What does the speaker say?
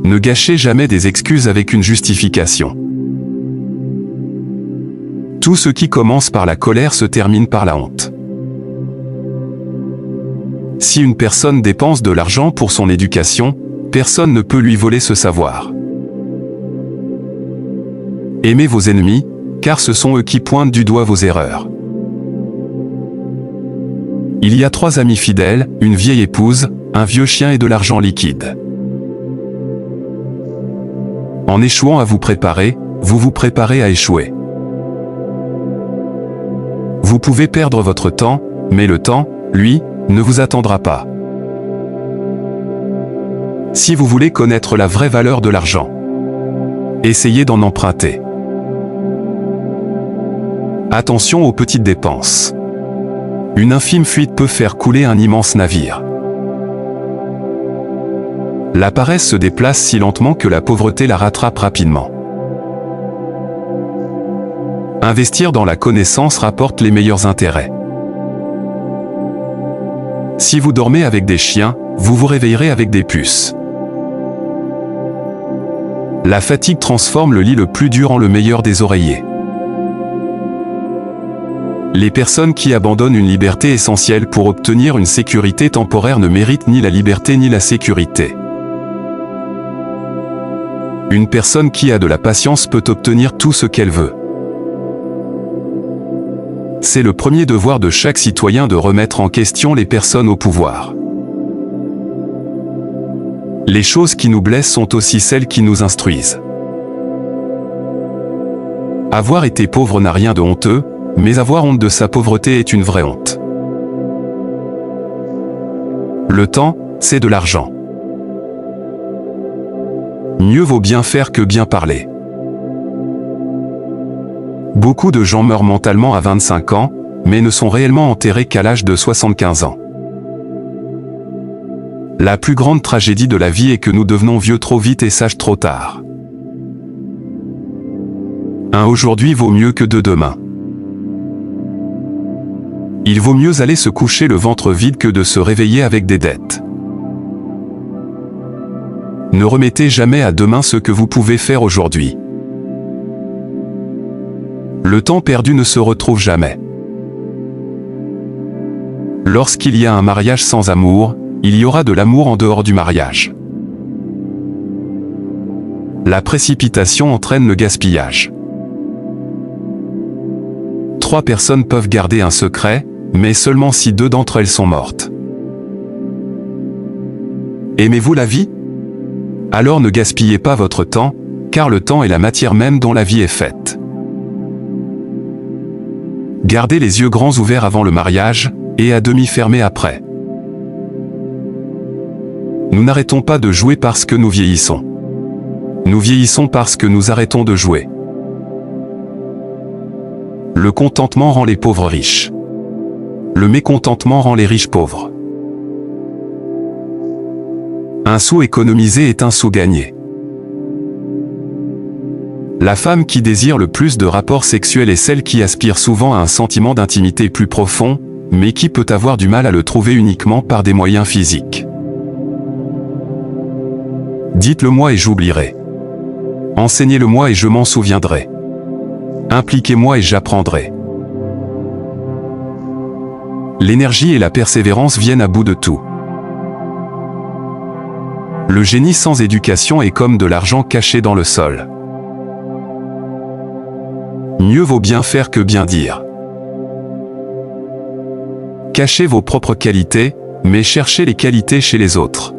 Ne gâchez jamais des excuses avec une justification. Tout ce qui commence par la colère se termine par la honte. Si une personne dépense de l'argent pour son éducation, personne ne peut lui voler ce savoir. Aimez vos ennemis, car ce sont eux qui pointent du doigt vos erreurs. Il y a 3 amis fidèles, une vieille épouse, un vieux chien et de l'argent liquide. En échouant à vous préparer, vous vous préparez à échouer. Vous pouvez perdre votre temps, mais le temps, lui, ne vous attendra pas. Si vous voulez connaître la vraie valeur de l'argent, essayez d'en emprunter. Attention aux petites dépenses. Une infime fuite peut faire couler un immense navire. La paresse se déplace si lentement que la pauvreté la rattrape rapidement. Investir dans la connaissance rapporte les meilleurs intérêts. Si vous dormez avec des chiens, vous vous réveillerez avec des puces. La fatigue transforme le lit le plus dur en le meilleur des oreillers. Les personnes qui abandonnent une liberté essentielle pour obtenir une sécurité temporaire ne méritent ni la liberté ni la sécurité. Une personne qui a de la patience peut obtenir tout ce qu'elle veut. C'est le premier devoir de chaque citoyen de remettre en question les personnes au pouvoir. Les choses qui nous blessent sont aussi celles qui nous instruisent. Avoir été pauvre n'a rien de honteux, mais avoir honte de sa pauvreté est une vraie honte. Le temps, c'est de l'argent. Mieux vaut bien faire que bien parler. Beaucoup de gens meurent mentalement à 25 ans, mais ne sont réellement enterrés qu'à l'âge de 75 ans. La plus grande tragédie de la vie est que nous devenons vieux trop vite et sages trop tard. Un aujourd'hui vaut mieux que 2 demain. Il vaut mieux aller se coucher le ventre vide que de se réveiller avec des dettes. Ne remettez jamais à demain ce que vous pouvez faire aujourd'hui. Le temps perdu ne se retrouve jamais. Lorsqu'il y a un mariage sans amour, il y aura de l'amour en dehors du mariage. La précipitation entraîne le gaspillage. 3 personnes peuvent garder un secret, mais seulement si 2 d'entre elles sont mortes. Aimez-vous la vie? Alors ne gaspillez pas votre temps, car le temps est la matière même dont la vie est faite. Gardez les yeux grands ouverts avant le mariage, et à demi fermés après. Nous n'arrêtons pas de jouer parce que nous vieillissons. Nous vieillissons parce que nous arrêtons de jouer. Le contentement rend les pauvres riches. Le mécontentement rend les riches pauvres. Un sou économisé est un sou gagné. La femme qui désire le plus de rapports sexuels est celle qui aspire souvent à un sentiment d'intimité plus profond, mais qui peut avoir du mal à le trouver uniquement par des moyens physiques. Dites-le-moi et j'oublierai. Enseignez-le-moi et je m'en souviendrai. Impliquez-moi et j'apprendrai. L'énergie et la persévérance viennent à bout de tout. Le génie sans éducation est comme de l'argent caché dans le sol. Mieux vaut bien faire que bien dire. Cachez vos propres qualités, mais cherchez les qualités chez les autres.